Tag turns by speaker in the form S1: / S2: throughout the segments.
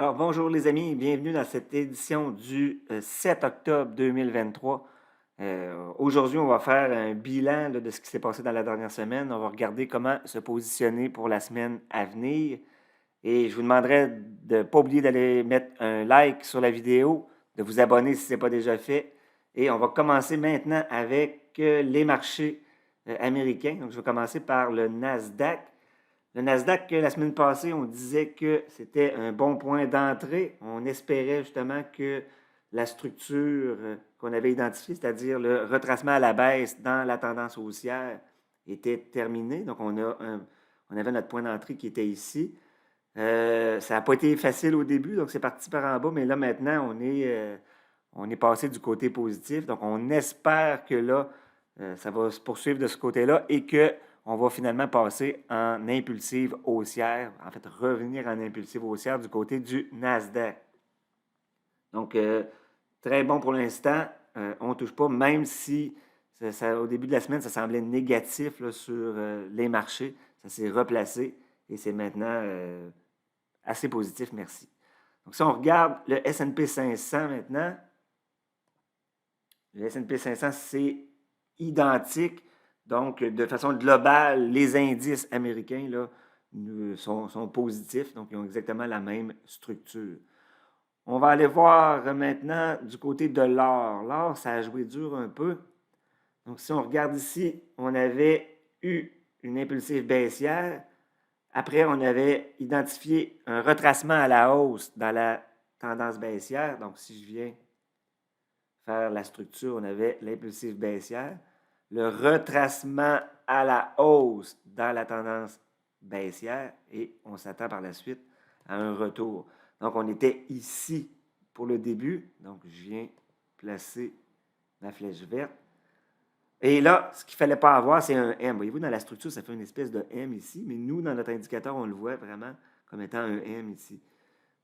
S1: Alors, bonjour les amis, bienvenue dans cette édition du 7 octobre 2023. Aujourd'hui, on va faire un bilan de ce qui s'est passé dans la dernière semaine. On va regarder comment se positionner pour la semaine à venir. Et je vous demanderai de ne pas oublier d'aller mettre un like sur la vidéo, de vous abonner si ce n'est pas déjà fait. Et on va commencer maintenant avec les marchés américains. Donc, je vais commencer par le Nasdaq. Le Nasdaq, la semaine passée, on disait que c'était un bon point d'entrée. On espérait justement que la structure qu'on avait identifiée, c'est-à-dire le retracement à la baisse dans la tendance haussière, était terminée. Donc, on avait notre point d'entrée qui était ici. Ça n'a pas été facile au début, donc c'est parti par en bas, mais là maintenant, on est passé du côté positif. Donc, on espère que là, ça va se poursuivre de ce côté-là et qu'on va finalement passer en impulsive haussière, en fait, revenir en impulsive haussière du côté du Nasdaq. Donc, très bon pour l'instant. On ne touche pas, même si au début de la semaine, ça semblait négatif là, sur les marchés. Ça s'est replacé et c'est maintenant assez positif, merci. Donc, si on regarde le S&P 500 maintenant, le S&P 500, c'est identique. Donc, de façon globale, les indices américains là, sont positifs. Donc, ils ont exactement la même structure. On va aller voir maintenant du côté de l'or. L'or, ça a joué dur un peu. Donc, si on regarde ici, on avait eu une impulsive baissière. Après, on avait identifié un retracement à la hausse dans la tendance baissière. Donc, si je viens faire la structure, on avait l'impulsive baissière. Le retracement à la hausse dans la tendance baissière et on s'attend par la suite à un retour. Donc, on était ici pour le début. Donc, je viens placer ma flèche verte. Et là, ce qu'il ne fallait pas avoir, c'est un M. Voyez-vous, dans la structure, ça fait une espèce de M ici, mais nous, dans notre indicateur, on le voit vraiment comme étant un M ici.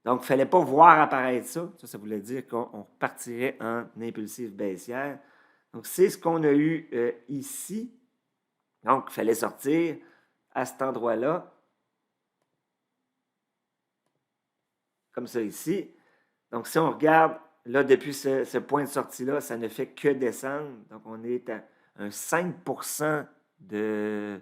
S1: Donc, il ne fallait pas voir apparaître ça. Ça voulait dire qu'on partirait en impulsive baissière. Donc, c'est ce qu'on a eu ici. Donc, il fallait sortir à cet endroit-là, comme ça ici. Donc, si on regarde, là, depuis ce point de sortie-là, ça ne fait que descendre. Donc, on est à un 5 de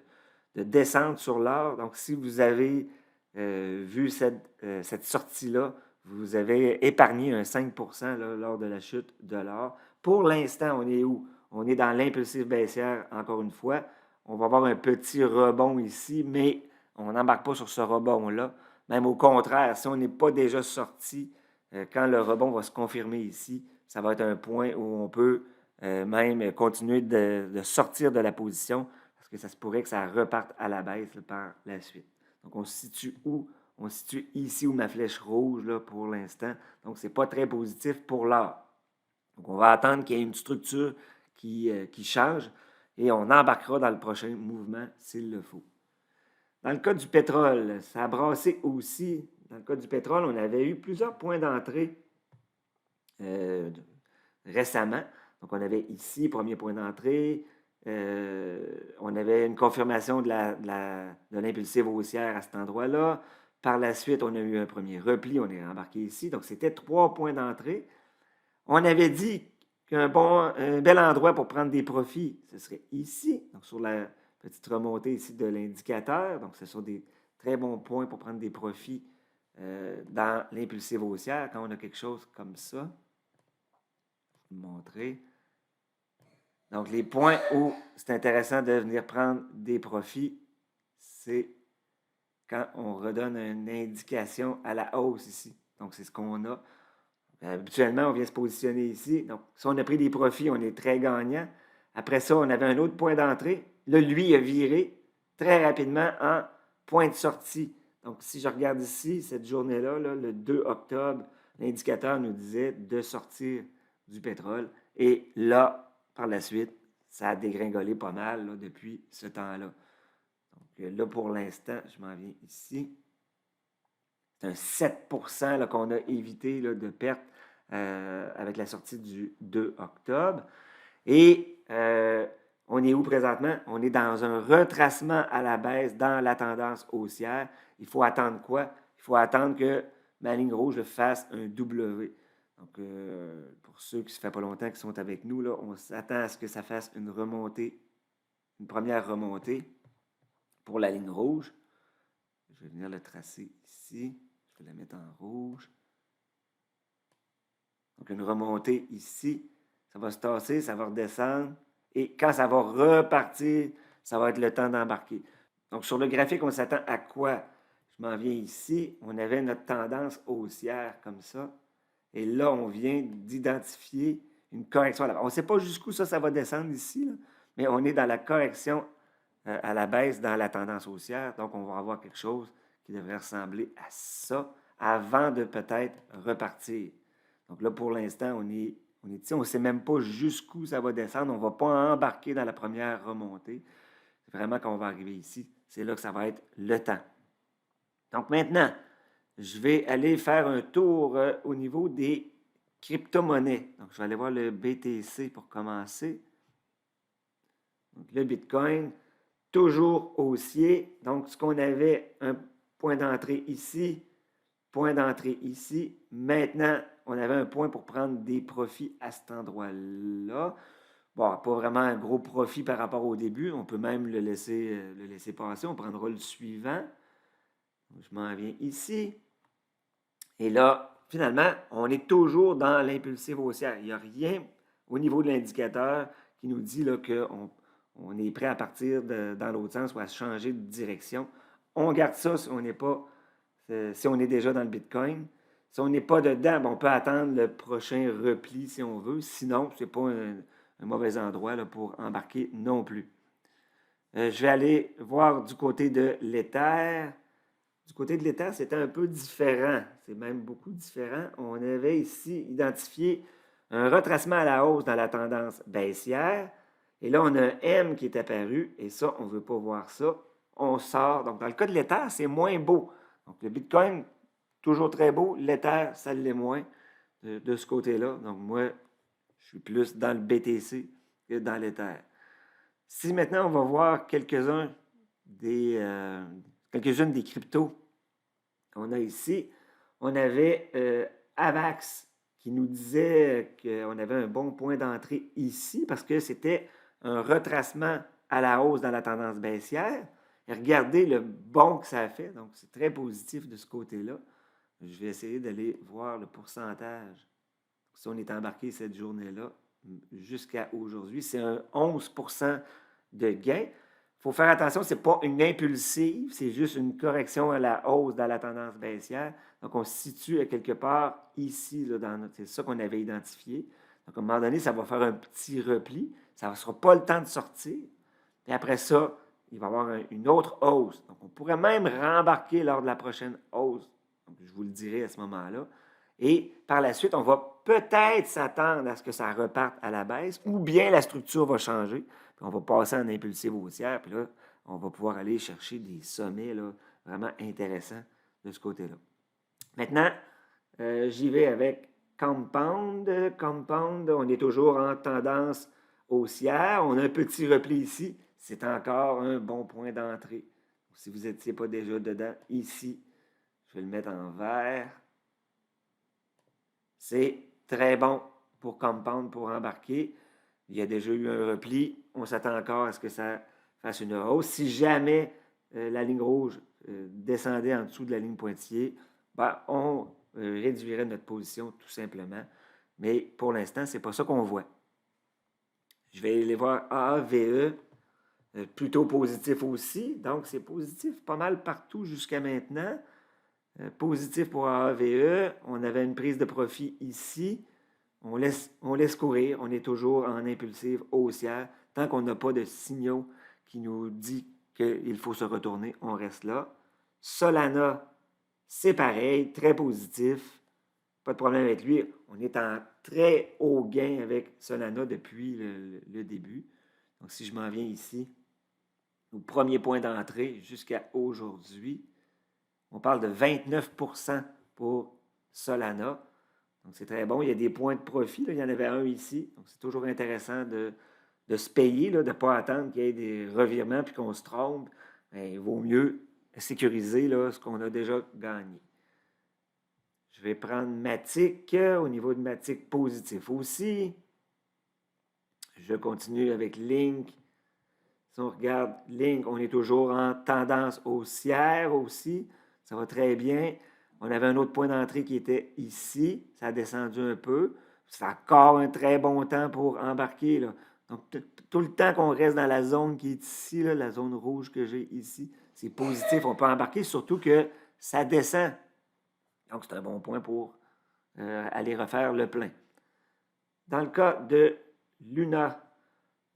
S1: descente sur l'or. Donc, si vous avez vu cette sortie-là, vous avez épargné un 5 là, lors de la chute de l'or. Pour l'instant, on est où? On est dans l'impulsive baissière, encore une fois. On va avoir un petit rebond ici, mais on n'embarque pas sur ce rebond-là. Même au contraire, si on n'est pas déjà sorti, quand le rebond va se confirmer ici, ça va être un point où on peut même continuer de sortir de la position parce que ça se pourrait que ça reparte à la baisse là, par la suite. Donc, on se situe où? On se situe ici où ma flèche rouge là, pour l'instant. Donc, ce n'est pas très positif pour l'or. Donc, on va attendre qu'il y ait une structure qui change et on embarquera dans le prochain mouvement s'il le faut. Dans le cas du pétrole, ça a brassé aussi. Dans le cas du pétrole, on avait eu plusieurs points d'entrée récemment. Donc, on avait ici, premier point d'entrée. On avait une confirmation de l'impulsive haussière à cet endroit-là. Par la suite, on a eu un premier repli. On est embarqué ici. Donc, c'était 3 points d'entrée. On avait dit qu'un bel endroit pour prendre des profits, ce serait ici, donc sur la petite remontée ici de l'indicateur. Donc, ce sont des très bons points pour prendre des profits dans l'impulsive haussière quand on a quelque chose comme ça. Je vais vous montrer. Donc, les points où c'est intéressant de venir prendre des profits, c'est quand on redonne une indication à la hausse ici. Donc, c'est ce qu'on a. Habituellement, on vient se positionner ici. Donc, si on a pris des profits, on est très gagnant. Après ça, on avait un autre point d'entrée. Là, lui, il a viré très rapidement en point de sortie. Donc, si je regarde ici, cette journée-là, là, le 2 octobre, l'indicateur nous disait de sortir du pétrole. Et là, par la suite, ça a dégringolé pas mal là, depuis ce temps-là. Donc, là, pour l'instant, je m'en viens ici. C'est un 7 qu'on a évité là, de perte avec la sortie du 2 octobre. Et on est où présentement? On est dans un retracement à la baisse dans la tendance haussière. Il faut attendre quoi? Il faut attendre que ma ligne rouge fasse un W. Donc, pour ceux qui ne se fait pas longtemps qui sont avec nous, là, on s'attend à ce que ça fasse une remontée, une première remontée pour la ligne rouge. Je vais venir le tracer ici. Je vais la mettre en rouge. Donc, une remontée ici. Ça va se tasser, ça va redescendre. Et quand ça va repartir, ça va être le temps d'embarquer. Donc, sur le graphique, on s'attend à quoi? Je m'en viens ici. On avait notre tendance haussière comme ça. Et là, on vient d'identifier une correction à la baisse. On ne sait pas jusqu'où ça va descendre ici, là, mais on est dans la correction à la baisse dans la tendance haussière. Donc, on va avoir quelque chose qui devrait ressembler à ça avant de peut-être repartir. Donc là, pour l'instant, on est ici. On ne sait même pas jusqu'où ça va descendre. On ne va pas embarquer dans la première remontée. C'est vraiment quand on va arriver ici, c'est là que ça va être le temps. Donc maintenant, je vais aller faire un tour au niveau des crypto-monnaies. Donc, je vais aller voir le BTC pour commencer. Donc, le Bitcoin, toujours haussier. Donc, ce qu'on avait, un point d'entrée ici, point d'entrée ici. Maintenant, on avait un point pour prendre des profits à cet endroit-là. Bon, pas vraiment un gros profit par rapport au début. On peut même le laisser passer. On prendra le suivant. Je m'en viens ici. Et là, finalement, on est toujours dans l'impulsive haussière. Il n'y a rien au niveau de l'indicateur qui nous dit qu'on est prêt à partir dans l'autre sens ou à changer de direction. On garde ça si on n'est pas, si on est déjà dans le Bitcoin. Si on n'est pas dedans, on peut attendre le prochain repli si on veut. Sinon, ce n'est pas un mauvais endroit là, pour embarquer non plus. Je vais aller voir du côté de l'Ether. Du côté de l'Ether, c'était un peu différent. C'est même beaucoup différent. On avait ici identifié un retracement à la hausse dans la tendance baissière. Et là, on a un M qui est apparu. Et ça, on ne veut pas voir ça. On sort. Donc, dans le cas de l'Ether, c'est moins beau. Donc, le Bitcoin, toujours très beau. L'Ether, ça l'est moins de ce côté-là. Donc, moi, je suis plus dans le BTC que dans l'Ether. Si maintenant, on va voir quelques-unes des cryptos qu'on a ici, on avait AVAX qui nous disait qu'on avait un bon point d'entrée ici parce que c'était un retracement à la hausse dans la tendance baissière. Et regardez le bond que ça a fait. Donc, c'est très positif de ce côté-là. Je vais essayer d'aller voir le pourcentage. Si on est embarqué cette journée-là jusqu'à aujourd'hui, c'est un 11 de gain. Il faut faire attention, ce n'est pas une impulsive, c'est juste une correction à la hausse dans la tendance baissière. Donc, on se situe à quelque part ici, là, c'est ça qu'on avait identifié. Donc, à un moment donné, ça va faire un petit repli. Ça ne sera pas le temps de sortir. Et après ça, il va y avoir une autre hausse. Donc, on pourrait même rembarquer lors de la prochaine hausse. Donc, je vous le dirai à ce moment-là. Et par la suite, on va peut-être s'attendre à ce que ça reparte à la baisse ou bien la structure va changer. Puis on va passer en impulsive haussière. Puis là, on va pouvoir aller chercher des sommets là, vraiment intéressants de ce côté-là. Maintenant, j'y vais avec Compound. Compound, on est toujours en tendance haussière. On a un petit repli ici. C'est encore un bon point d'entrée. Si vous n'étiez pas déjà dedans, ici, je vais le mettre en vert. C'est très bon pour Compound, pour embarquer. Il y a déjà eu un repli. On s'attend encore à ce que ça fasse une hausse. Si jamais la ligne rouge descendait en dessous de la ligne pointillée, on réduirait notre position tout simplement. Mais pour l'instant, ce n'est pas ça qu'on voit. Je vais aller voir AAVE, plutôt positif aussi. Donc, c'est positif pas mal partout jusqu'à maintenant. Positif pour AAVE. On avait une prise de profit ici. On laisse courir. On est toujours en impulsive haussière. Tant qu'on n'a pas de signaux qui nous dit qu'il faut se retourner, on reste là. Solana, c'est pareil, très positif. Pas de problème avec lui. On est en très haut gain avec Solana depuis le début. Donc, si je m'en viens ici, au premier point d'entrée jusqu'à aujourd'hui, on parle de 29 pour Solana. Donc, c'est très bon. Il y a des points de profit. Là. Il y en avait un ici. Donc, c'est toujours intéressant de se payer, là, de ne pas attendre qu'il y ait des revirements puis qu'on se trompe. Mais il vaut mieux sécuriser là, ce qu'on a déjà gagné. Je vais prendre Matic. Au niveau de Matic, positif aussi. Je continue avec Link. Si on regarde Link, on est toujours en tendance haussière aussi. Ça va très bien. On avait un autre point d'entrée qui était ici. Ça a descendu un peu. C'est encore un très bon temps pour embarquer, là. Donc, tout le temps qu'on reste dans la zone qui est ici, là, la zone rouge que j'ai ici, c'est positif. On peut embarquer, surtout que ça descend. Donc, c'est un bon point pour aller refaire le plein. Dans le cas de Luna,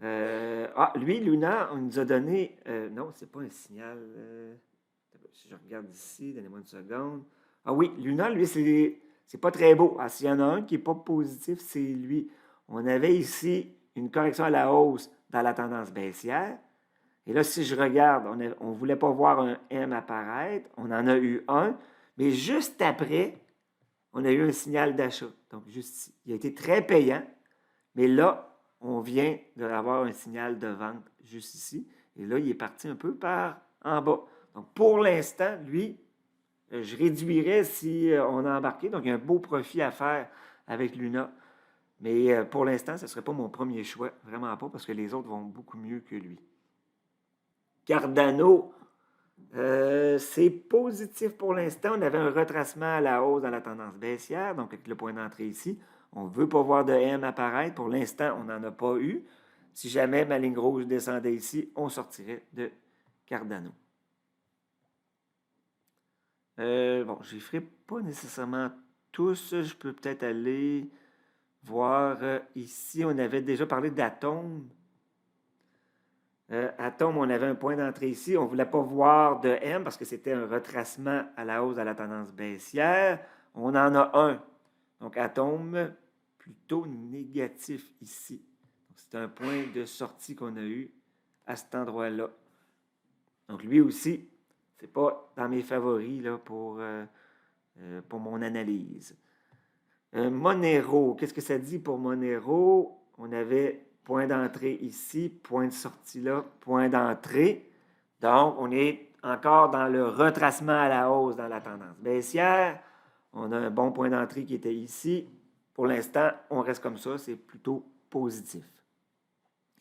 S1: lui, Luna, on nous a donné. Non, c'est pas un signal. Si je regarde ici, donnez-moi une seconde. Ah oui, Luna, lui, c'est pas très beau. Ah, s'il y en a un qui n'est pas positif, c'est lui. On avait ici une correction à la hausse dans la tendance baissière. Et là, si je regarde, on ne voulait pas voir un M apparaître. On en a eu un. Mais juste après, on a eu un signal d'achat. Donc, juste ici. Il a été très payant. Mais là, on vient d'avoir un signal de vente juste ici. Et là, il est parti un peu par en bas. Donc, pour l'instant, lui, je réduirais si on a embarqué. Donc, il y a un beau profit à faire avec Luna. Mais pour l'instant, ce ne serait pas mon premier choix. Vraiment pas, parce que les autres vont beaucoup mieux que lui. Cardano, c'est positif pour l'instant. On avait un retracement à la hausse dans la tendance baissière, donc avec le point d'entrée ici. On ne veut pas voir de M apparaître. Pour l'instant, on n'en a pas eu. Si jamais ma ligne rouge descendait ici, on sortirait de Cardano. Bon, je ne ferai pas nécessairement tous. Je peux peut-être aller voir ici. On avait déjà parlé d'Atome. Atome, on avait un point d'entrée ici. On ne voulait pas voir de M parce que c'était un retracement à la hausse à la tendance baissière. On en a un. Donc, Atome, plutôt négatif ici. C'est un point de sortie qu'on a eu à cet endroit-là. Donc, lui aussi, ce n'est pas dans mes favoris là, pour mon analyse. Monero, qu'est-ce que ça dit pour Monero? On avait point d'entrée ici, point de sortie là, point d'entrée. Donc, on est encore dans le retracement à la hausse dans la tendance baissière. On a un bon point d'entrée qui était ici. Pour l'instant, on reste comme ça, c'est plutôt positif.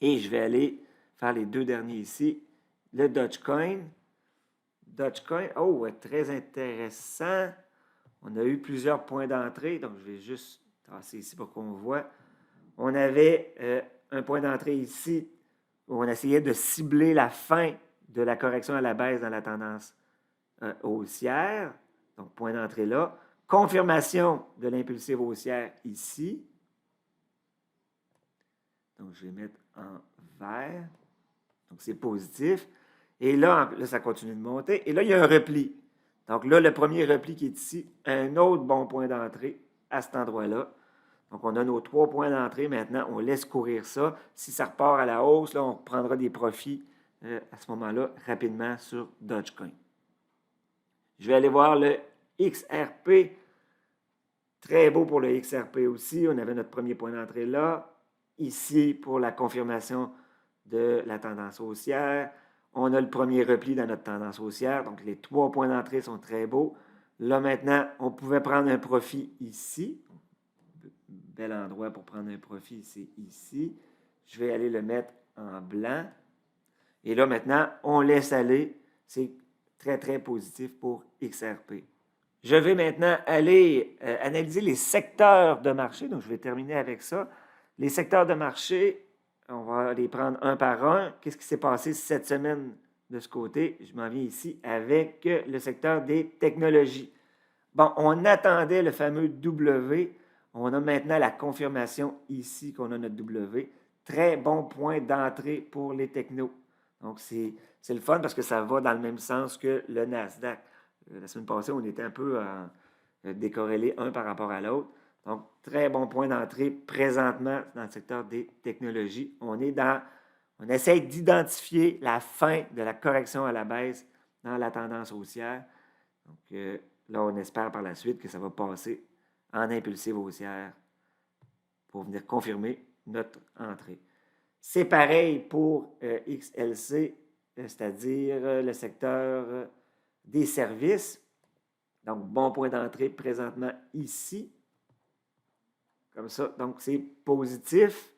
S1: Et je vais aller faire les deux derniers ici. Le Dogecoin. Dogecoin, oh, très intéressant. On a eu plusieurs points d'entrée, donc je vais juste tracer ici pour qu'on voit. On avait un point d'entrée ici où on essayait de cibler la fin de la correction à la baisse dans la tendance haussière. Donc, point d'entrée là. Confirmation de l'impulsive haussière ici. Donc, je vais mettre en vert. Donc, c'est positif. Et là, ça continue de monter. Et là, il y a un repli. Donc là, le premier repli qui est ici, un autre bon point d'entrée à cet endroit-là. Donc, on a nos 3 points d'entrée. Maintenant, on laisse courir ça. Si ça repart à la hausse, là, on prendra des profits à ce moment-là rapidement sur Dogecoin. Je vais aller voir le XRP. Très beau pour le XRP aussi. On avait notre premier point d'entrée là. Ici, pour la confirmation de la tendance haussière. On a le premier repli dans notre tendance haussière. Donc, les 3 points d'entrée sont très beaux. Là, maintenant, on pouvait prendre un profit ici. Bel endroit pour prendre un profit, c'est ici. Je vais aller le mettre en blanc. Et là, maintenant, on laisse aller. C'est très, très positif pour XRP. Je vais maintenant aller analyser les secteurs de marché. Donc, je vais terminer avec ça. Les secteurs de marché, on va les prendre un par un. Qu'est-ce qui s'est passé cette semaine de ce côté? Je m'en viens ici avec le secteur des technologies. Bon, on attendait le fameux W. On a maintenant la confirmation ici qu'on a notre W. Très bon point d'entrée pour les technos. Donc, c'est le fun parce que ça va dans le même sens que le Nasdaq. La semaine passée, on était un peu décorrélés un par rapport à l'autre. Donc, très bon point d'entrée présentement dans le secteur des technologies. On essaie d'identifier la fin de la correction à la baisse dans la tendance haussière. Donc, là, on espère par la suite que ça va passer en impulsive haussière pour venir confirmer notre entrée. C'est pareil pour XLC, c'est-à-dire le secteur des services. Donc, bon point d'entrée présentement ici. Comme ça. Donc, c'est positif.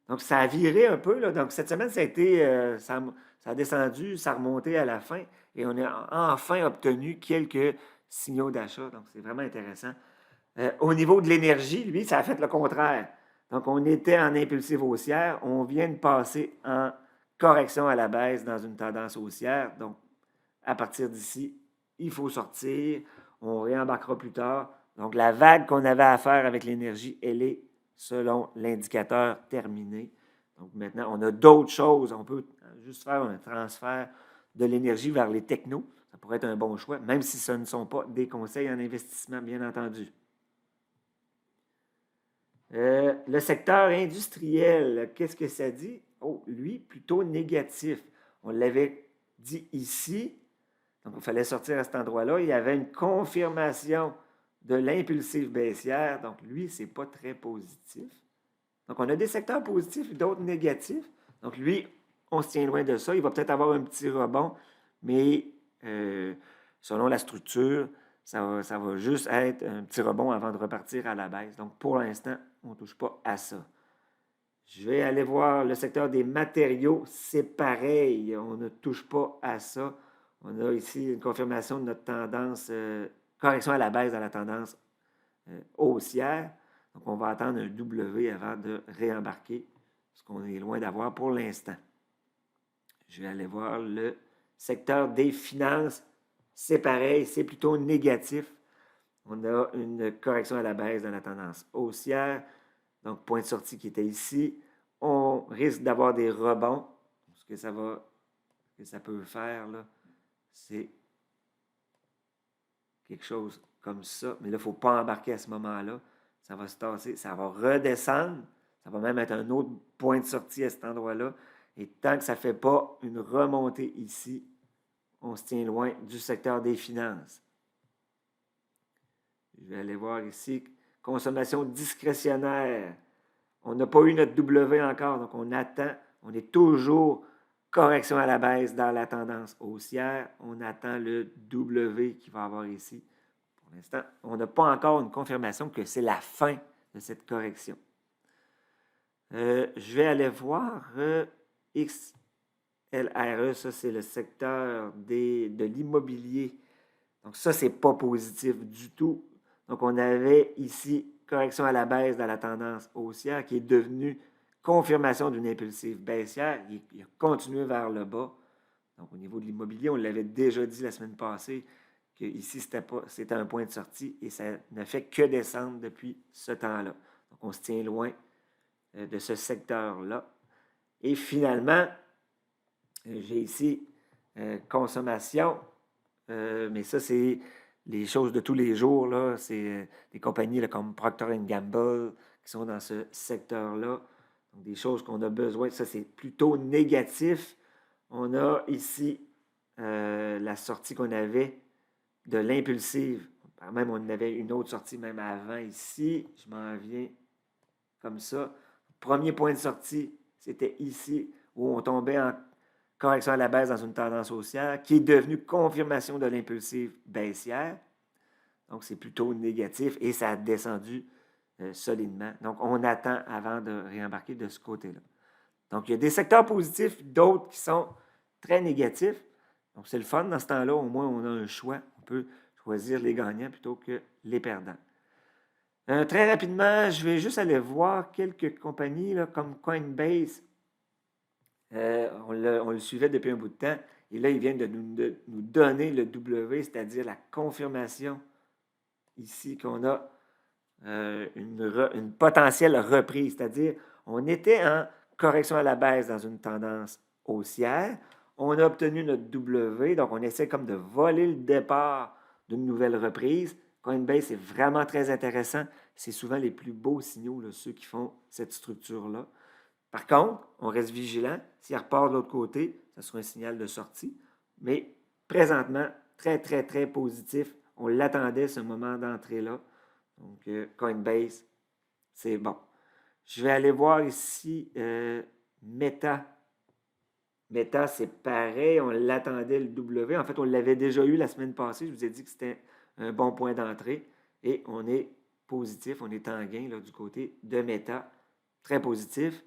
S1: Donc, ça a viré un peu. Là. Donc, cette semaine, ça a été, ça a descendu, ça a remonté à la fin et on a enfin obtenu quelques signaux d'achat. Donc, c'est vraiment intéressant. Au niveau de l'énergie, lui, ça a fait le contraire. Donc, on était en impulsive haussière. On vient de passer en correction à la baisse dans une tendance haussière. Donc, à partir d'ici, il faut sortir. On réembarquera plus tard. Donc, la vague qu'on avait à faire avec l'énergie, elle est, selon l'indicateur, terminée. Donc, maintenant, on a d'autres choses. On peut juste faire un transfert de l'énergie vers les technos. Ça pourrait être un bon choix, même si ce ne sont pas des conseils en investissement, bien entendu. Le secteur industriel, qu'est-ce que ça dit? Oh, lui, plutôt négatif. On l'avait dit ici. Donc, il fallait sortir à cet endroit-là. Il y avait une confirmation de l'impulsive baissière. Donc, lui, ce n'est pas très positif. Donc, on a des secteurs positifs et d'autres négatifs. Donc, lui, on se tient loin de ça. Il va peut-être avoir un petit rebond, mais selon la structure, ça va juste être un petit rebond avant de repartir à la baisse. Donc, pour l'instant, on ne touche pas à ça. Je vais aller voir le secteur des matériaux. C'est pareil. On ne touche pas à ça. On a ici une confirmation de notre tendance, correction à la baisse dans la tendance haussière. Donc, on va attendre un W avant de réembarquer, ce qu'on est loin d'avoir pour l'instant. Je vais aller voir le secteur des finances. C'est pareil, c'est plutôt négatif. On a une correction à la baisse dans la tendance haussière. Donc, point de sortie qui était ici. On risque d'avoir des rebonds. Ce que ça peut faire, là, c'est quelque chose comme ça. Mais là, il ne faut pas embarquer à ce moment-là. Ça va se tasser, ça va redescendre. Ça va même être un autre point de sortie à cet endroit-là. Et tant que ça ne fait pas une remontée ici, on se tient loin du secteur des finances. Je vais aller voir ici, consommation discrétionnaire. On n'a pas eu notre W encore, donc on attend. On est toujours correction à la baisse dans la tendance haussière. On attend le W qui va avoir ici. Pour l'instant, on n'a pas encore une confirmation que c'est la fin de cette correction. Je vais aller voir XLRE, ça c'est le secteur de l'immobilier. Donc ça, c'est pas positif du tout. Donc on avait ici correction à la baisse dans la tendance haussière qui est devenue confirmation d'une impulsive baissière. Il a continué vers le bas. Donc au niveau de l'immobilier, on l'avait déjà dit la semaine passée que ici, c'était un point de sortie et ça ne fait que descendre depuis ce temps-là. Donc on se tient loin de ce secteur-là. Et finalement, j'ai ici consommation, mais ça, c'est les choses de tous les jours. Là. C'est des compagnies là, comme Procter Gamble qui sont dans ce secteur-là. Donc, des choses qu'on a besoin. Ça, c'est plutôt négatif. On a ici la sortie qu'on avait de l'impulsive. Même, on avait une autre sortie même avant ici. Je m'en viens comme ça. Premier point de sortie, c'était ici où on tombait en correction à la baisse dans une tendance haussière qui est devenue confirmation de l'impulsive baissière. Donc, c'est plutôt négatif et ça a descendu solidement. Donc, on attend avant de réembarquer de ce côté-là. Donc, il y a des secteurs positifs, d'autres qui sont très négatifs. Donc, c'est le fun dans ce temps-là. Au moins, on a un choix. On peut choisir les gagnants plutôt que les perdants. Très rapidement, je vais juste aller voir quelques compagnies là, comme Coinbase. On le suivait depuis un bout de temps. Et là, ils viennent de nous donner le W, c'est-à-dire la confirmation ici qu'on a une potentielle reprise. C'est-à-dire, on était en correction à la baisse dans une tendance haussière. On a obtenu notre W, donc on essaie comme de voler le départ d'une nouvelle reprise. Coinbase, c'est vraiment très intéressant. C'est souvent les plus beaux signaux, là, ceux qui font cette structure-là. Par contre, on reste vigilant. S'il repart de l'autre côté, ça sera un signal de sortie. Mais présentement, très, très, très positif. On l'attendait, ce moment d'entrée-là. Donc, Coinbase, c'est bon. Je vais aller voir ici Meta. Meta, c'est pareil, on l'attendait le W. En fait, on l'avait déjà eu la semaine passée. Je vous ai dit que c'était un bon point d'entrée. Et on est positif, on est en gain là, du côté de Meta. Très positif.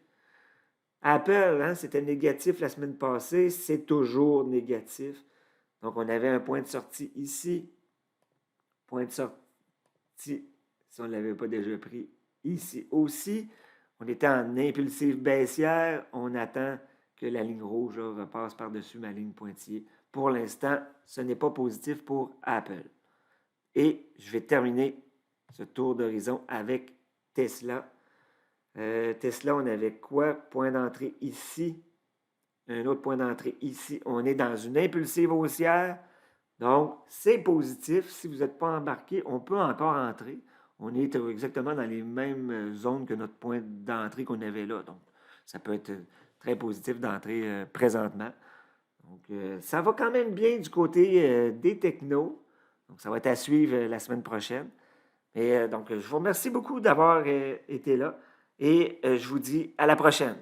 S1: Apple, hein, c'était négatif la semaine passée, c'est toujours négatif. Donc, on avait un point de sortie ici, point de sortie, si on ne l'avait pas déjà pris, ici aussi. On était en impulsive baissière, on attend que la ligne rouge là, repasse par-dessus ma ligne pointillée. Pour l'instant, ce n'est pas positif pour Apple. Et je vais terminer ce tour d'horizon avec Tesla. Tesla, on avait quoi? Point d'entrée ici. Un autre point d'entrée ici. On est dans une impulsive haussière. Donc, c'est positif. Si vous n'êtes pas embarqué, on peut encore entrer. On est exactement dans les mêmes zones que notre point d'entrée qu'on avait là. Donc, ça peut être très positif d'entrer présentement. Donc, ça va quand même bien du côté des technos. Donc, ça va être à suivre la semaine prochaine. Et donc, je vous remercie beaucoup d'avoir été là et je vous dis à la prochaine.